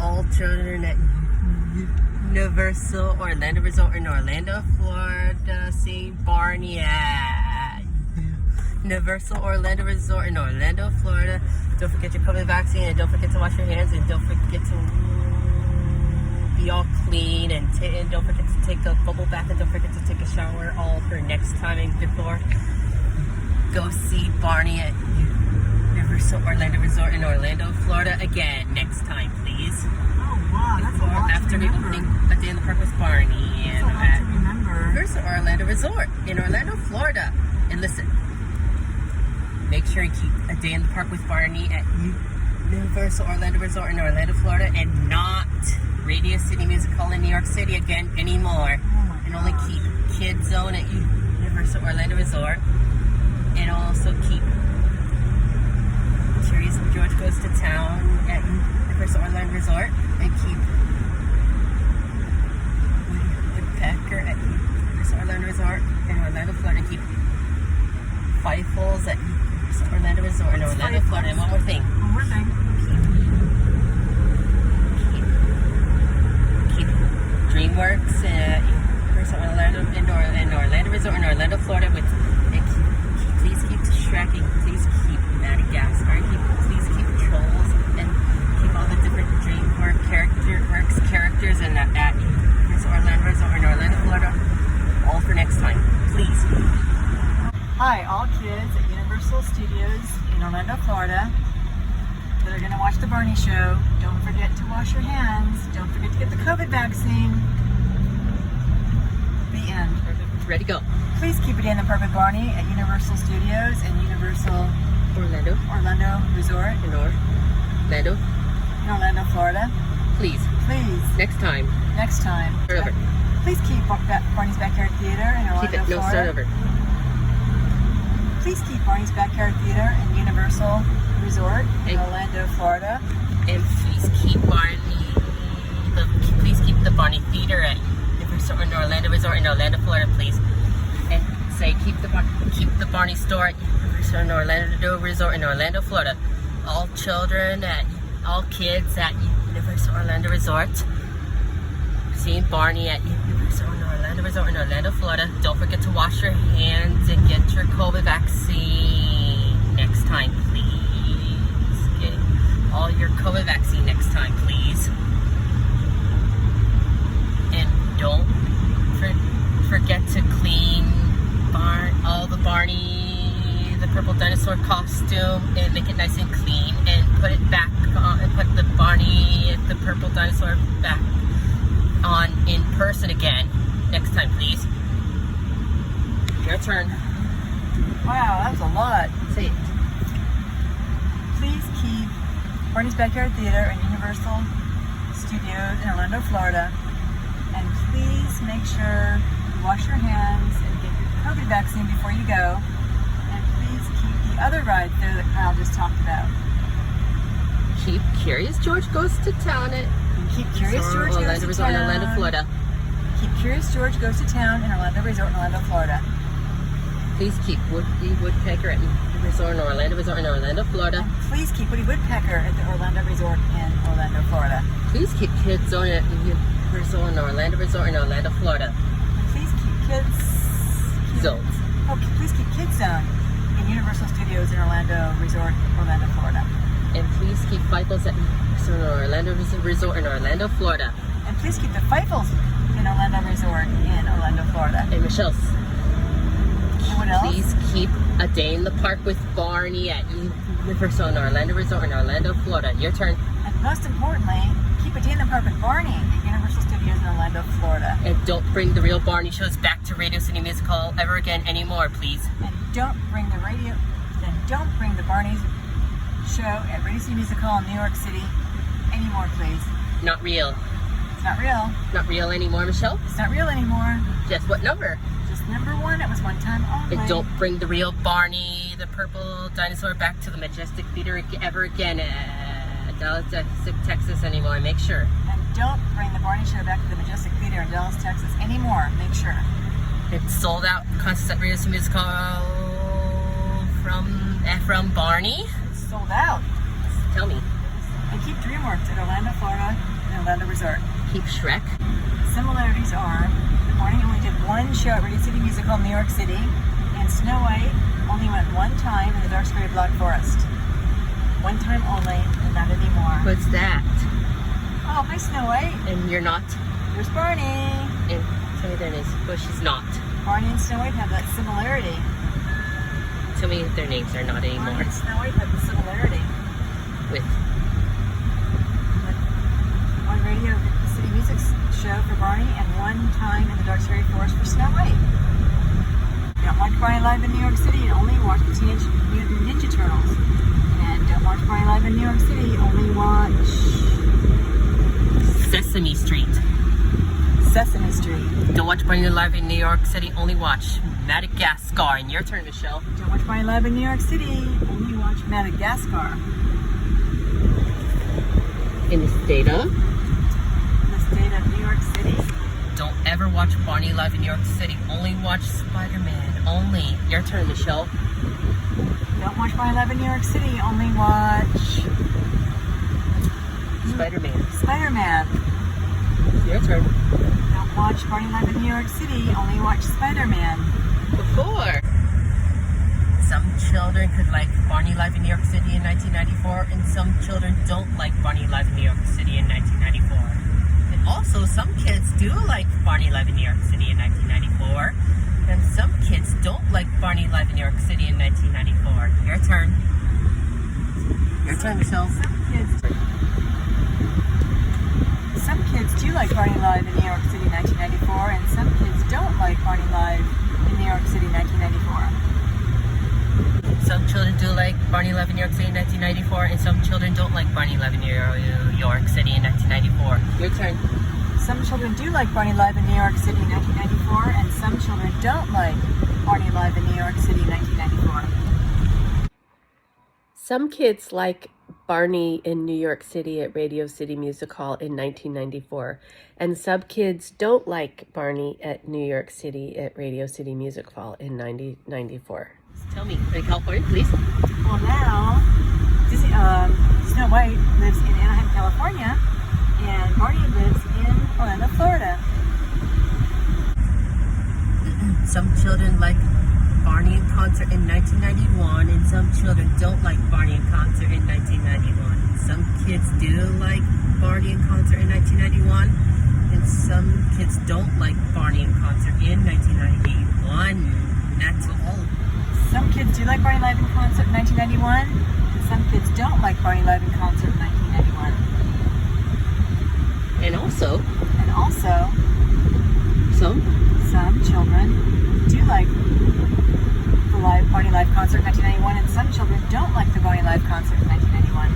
all children at Universal Orlando Resort in Orlando, Florida, see Barney at Universal Orlando Resort in Orlando, Florida. Don't forget your COVID vaccine, and don't forget to wash your hands, and don't forget to be all clean, and don't forget to take a bubble bath, and don't forget to take a shower all for next time. And before, go see Barney at Universal Orlando Resort in Orlando, Florida again next time, please. Oh wow, that's a lot After to the remember. opening a day in the park with Barney That's and a lot at to remember. Universal Orlando Resort in Orlando, Florida. And listen, make sure you keep a day in the park with Barney at Universal Orlando Resort in Orlando, Florida, and not Radio City Music Hall in New York City again anymore. And only keep Kids Zone at Universal Orlando Resort. And also keep Curious George Goes to Town at Universal Orlando Resort. And keep Woodpecker at Universal Orlando Resort in Orlando, Florida. And keep Feifels at Universal Orlando Resort in Orlando, Florida. And one more thing. One more thing. Keep DreamWorks at Universal Orlando in Orlando Resort in Orlando, Florida. With please keep Shrek, and please keep Madagascar, and please keep Trolls, and keep all the different DreamWorks characters and at Universal Orlando Resort in Orlando, Florida. All for next time, please. Hi, all kids at Universal Studios in Orlando, Florida that are going to watch the Barney show. Don't forget to wash your hands. Don't forget to get the COVID vaccine. The end. Ready, go. Please keep a day in the park with Barney at Universal Studios and Universal Orlando Resort in Orlando, in Orlando, Florida. please. Please, Next time. Start over. Please keep Barney's Backyard Theater in Orlando, Keep it. No, Florida. start over. Please keep Barney's Backyard Theater and Universal Resort in And- Orlando, Florida. And please keep the Barney Theater at Universal Orlando Resort in Orlando, Florida, please. And say keep the Barney store at Universal Orlando Resort in Orlando, Florida. All kids at Universal Orlando Resort. Seeing Barney at Universal Orlando Resort in Orlando, Florida. Don't forget to wash your hands and get your COVID vaccine next time, please. Get all your COVID vaccine next time, please. And don't forget to clean all the Barney, the purple dinosaur costume, and make it nice and clean, and put it back on, and put the Barney, the purple dinosaur back on in person again next time, please. Your turn. Wow, that was a lot. Say it. Please keep Barney's Backyard Theater and Universal Studios in Orlando, Florida. And please make sure you wash your hands and get your COVID vaccine before you go. And please keep the other rides there that Kyle just talked about. Keep Curious George Goes to Town at And keep Curious George Orlando Goes to Resort in Orlando, Town. Florida. Keep Curious George Goes to Town in Orlando Resort in Orlando, Florida. Please keep Woodpecker at Orlando Resort in Orlando, Florida. And please keep Woody Woodpecker at the Orlando Resort in Orlando, Florida. Please keep Kids Zone at Universal Orlando Resort in Orlando, Florida. Please keep Kids Zone. Oh, please keep Kids Zone in Universal Studios in Orlando Resort, Orlando, Florida. And please keep Feifels at Universal Orlando Resort in Orlando, Florida. And please keep the Feifels in Orlando Resort in Orlando, Florida. And Michelle, And what else? please keep a day in the park with Barney at Universal Orlando Resort in Orlando, Florida. Your turn. And most importantly, keep a day in the park with Barney at Universal Studios in Orlando, Florida. And don't bring the real Barney shows back to Radio City Music Hall ever again anymore, please. And don't bring the Barney's show at Radio City Music Hall in New York City anymore, please. Not real. It's not real. Not real anymore, Michelle. It's not real anymore. Just what number? Just number one. It was one time only. And don't bring the real Barney, the purple dinosaur, back to the Majestic Theater ever again at Dallas, Texas anymore. Make sure. And don't bring the Barney show back to the Majestic Theater in Dallas, Texas anymore. Make sure. It's sold out. Concerts at Radio City Music Hall from Barney. It's sold out. Tell me. They keep DreamWorks at Orlando, Florida, and Orlando Resort. Keep Shrek. Similarities are Barney only did one show at Radio City Music Hall, New York City, and Snow White only went one time in the Dark Scary Black Forest. One time only, and not anymore. What's that? Oh, hi Snow White. And you're not? There's Barney. And tell me their names. Well, she's not. Barney and Snow White have that similarity. Tell me their names are not anymore. Barney and Snow White have the similarity. With one Radio City Music show for Barney and one time in the Dark Scary Forest for Snow White. You don't watch Barney live in New York City, you only watch the Teenage Mutant Ninja Turtles. And don't watch Barney live in New York City, you only watch Sesame Street. Sesame Street. Don't watch Barney live in New York City, only watch Madagascar. And your turn, Michelle. Don't watch Barney live in New York City, only watch Madagascar. In the state of? In the state of New York City. Don't ever watch Barney live in New York City, only watch SpiderMan. Only. Your turn, Michelle. Don't watch Barney live in New York City, only watch SpiderMan. SpiderMan. Your turn. Don't watch Barney live in New York City, only watch SpiderMan. Before. Some children could like Barney live in New York City in 1994, and some children don't like Barney live in New York City in 1994. And also, some kids do like Barney live in New York City in 1994, and some kids don't like Barney live in New York City in 1994. Your turn. Your turn, Michelle. Some kids do like Barney live in New York City in 1994, and some kids don't like Barney live in New York City in 1994. Some children do like Barney live in New York City in 1994, and some children don't like Barney live in New York City in 1994. Your turn. Some children do like Barney live in New York City in 1994, and some children don't like Barney live in New York City in 1994. Some kids like Barney in New York City at Radio City Music Hall in 1994, and some kids don't like Barney at New York City at Radio City Music Hall in 1994. Tell me, in California, please. Well, now, Snow White lives in Anaheim, California, and Barney lives in Orlando, Florida. Some children like Barney in concert in 1991, and some children don't like Barney in concert in 1991. Some kids do like Barney in concert in 1991, and some kids don't like Barney in concert in 1991. That's all. Some kids do like Barney live in concert in 1991, and some kids don't like Barney live in concert in 1991. And also, some children do like the Barney live concert in 1991, and some children don't like the Barney live concert in 1991.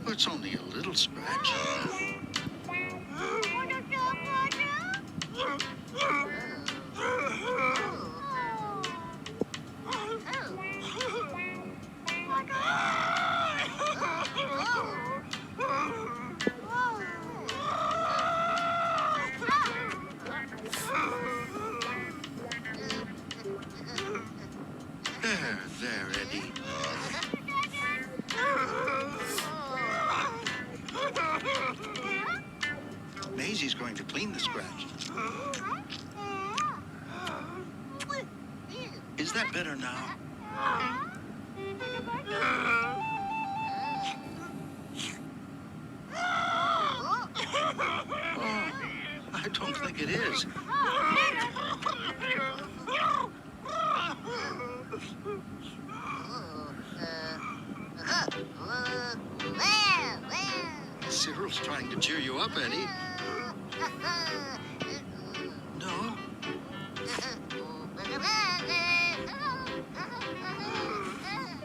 Well, it's only a little scratch. There, Eddie. Maisie's going to clean the scratch. Is that better now? Oh, I don't think it is. Cyril's trying to cheer you up, Eddie. No?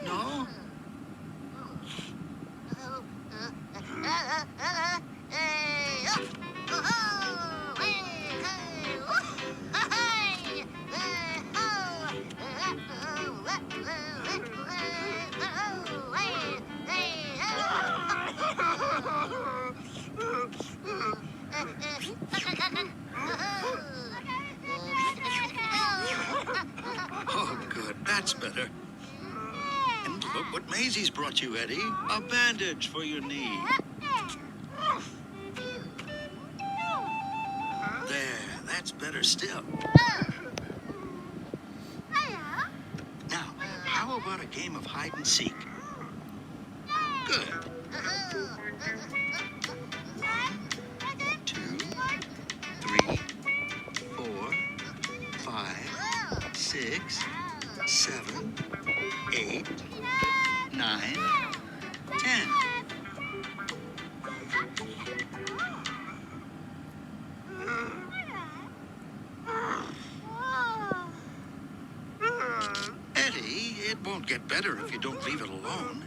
No? Oh, good. That's better. And look, Look what Maisie's brought you, Eddie. A bandage for your knee. There, that's better still. Now, how about a game of hide and seek? Good. 1, 2, 3, 4, 5, 6, 7, 8, 9, 10. Eddie, it won't get better if you don't leave it alone.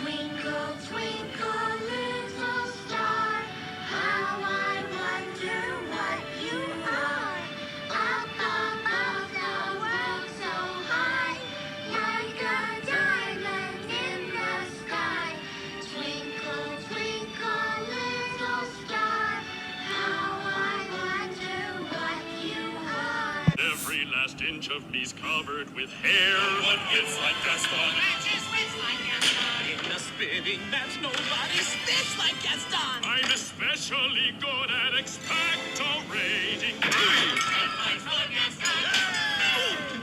Twinkle, twinkle, little star, how I wonder what you are. Up above the world so high, like a diamond in the sky. Twinkle, twinkle, little star, how I wonder what you are. Every last inch of me's covered with hair. No one gets like Gaston. In the spinning match, nobody spits like Gaston. I'm especially good at expectorating.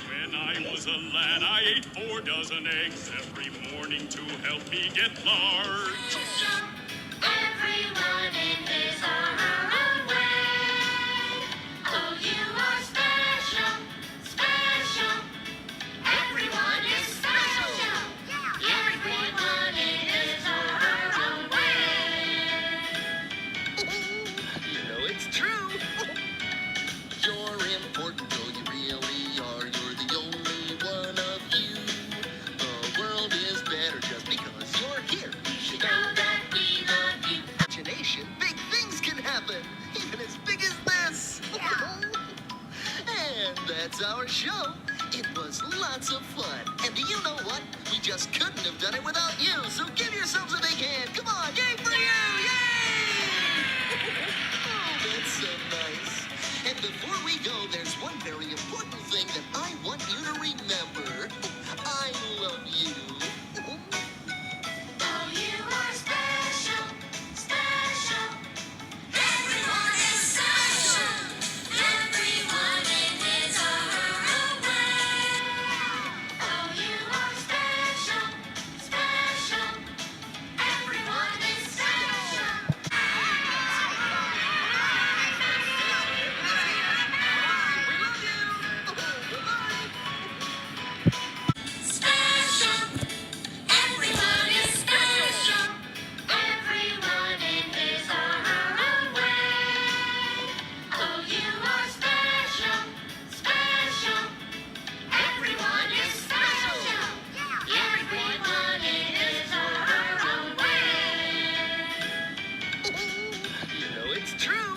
When I was a lad, I ate 4 dozen eggs every morning to help me get large. Everyone in his or her own way. Oh, you are special, special. Everyone is special. Everyone in his or her own way. You know it's true. You're important, though you really are. You're the only one of you. The world is better just because you're here. You should know that we love you. Imagination, big things can happen, even as big as this. And that's our show. It was lots of fun. And do you know what? We just couldn't have done it without you. So give yourselves a big hand. Come on, yay for you! Yay! Oh, that's so nice. And before we go, there's one very important thing that I want you to remember. I love you. Oh, you are special, special. Everyone is special. Everyone in his or her own way. Oh, you are special, special. Everyone is special. Special. Everyone is special. Everyone in his or her own way. Oh, you are special, special. Everyone is special. Everyone in his or her own way. You know it's true.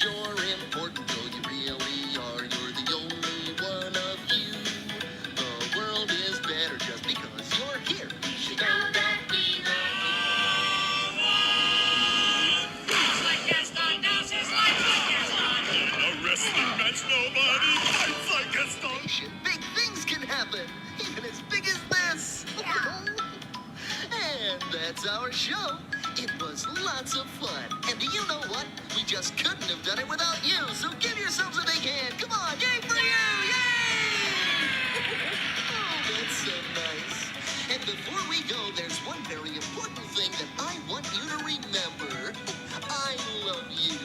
You're important, though you really are. You're the only one of you. The world is better just because you're here. You should know that we love A wrestling match, nobody fights like Gaston. Big things can happen, even as big as this. And that's our show. It was was lots of fun. And do you know what? We just couldn't have done it without you. So give yourselves a big hand. Come on, yay for you! Yay! Oh, that's so nice. And before we go, there's one very important thing that I want you to remember. I love you.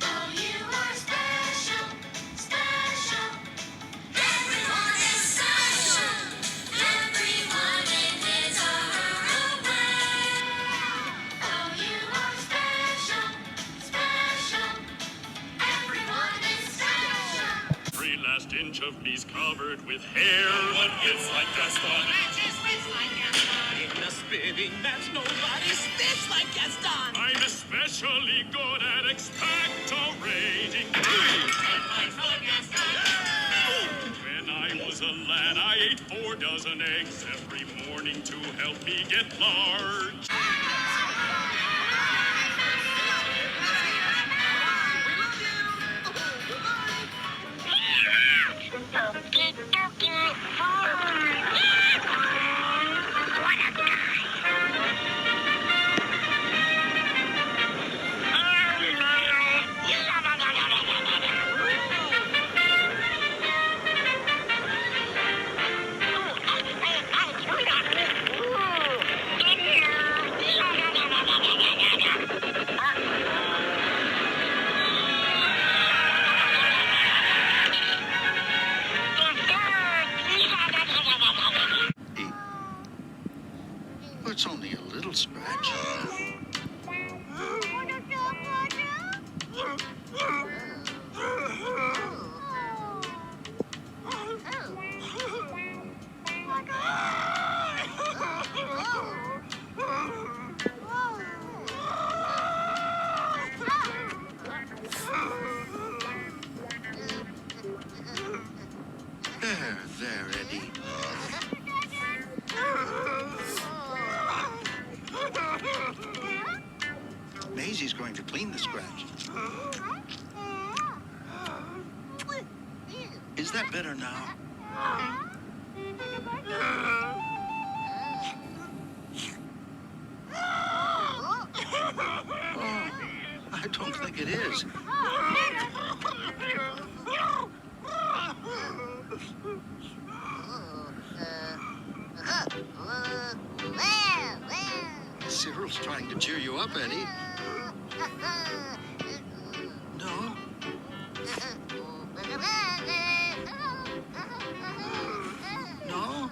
Oh, you are special, special. Everyone is special. Everyone in his or her own way. Oh, you are special, special. Everyone is special. Every last inch of me's covered with hair. One gets like Gaston. In a spitting match, nobody spits like Gaston. I'm especially good at expectorating. When I was a lad, I ate 4 dozen eggs every morning to help me get large. It's only a little scratch. There, Eddie. Maisie's going to clean the scratch. Is that better now? Oh, I don't think it is. Cyril's trying to cheer you up, Eddie. No? No?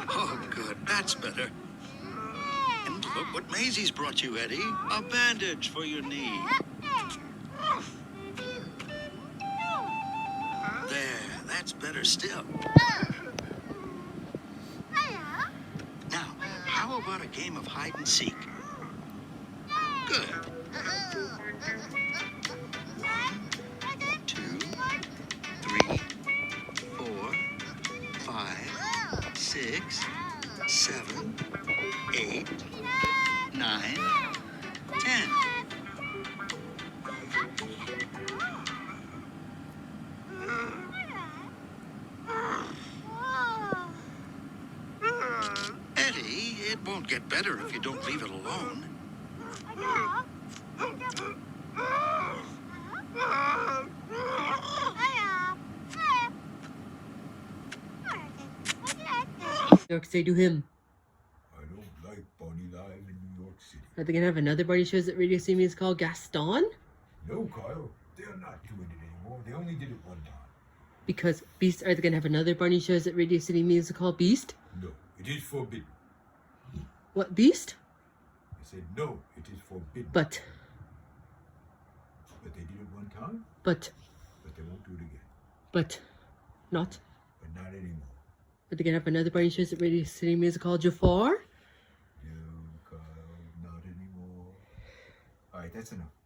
Oh, good. That's better. And look what Maisie's brought you, Eddie. A bandage for your knee. There, that's better still. Now, how about a game of hide and seek? Good. 1, 2, 3, 4, 5, 6, 7, 8, 9, 10. Eddie, it won't get better if you don't leave it alone. New York City to him. I don't like Barney live in New York City. Are they gonna have another Barney shows at Radio City Music called Gaston? No, Kyle, they're not doing it anymore. They only did it one time. Because Beast, are they gonna have another Barney shows at Radio City Music called Beast? No, it is forbidden. What, Beast? I said no, it is forbidden. But they did it one time, but they won't do it again. but not. But not anymore. Are they gonna have another Barney shows at Radio City Music called Jafar? No, Kyle, not anymore. All right, that's enough.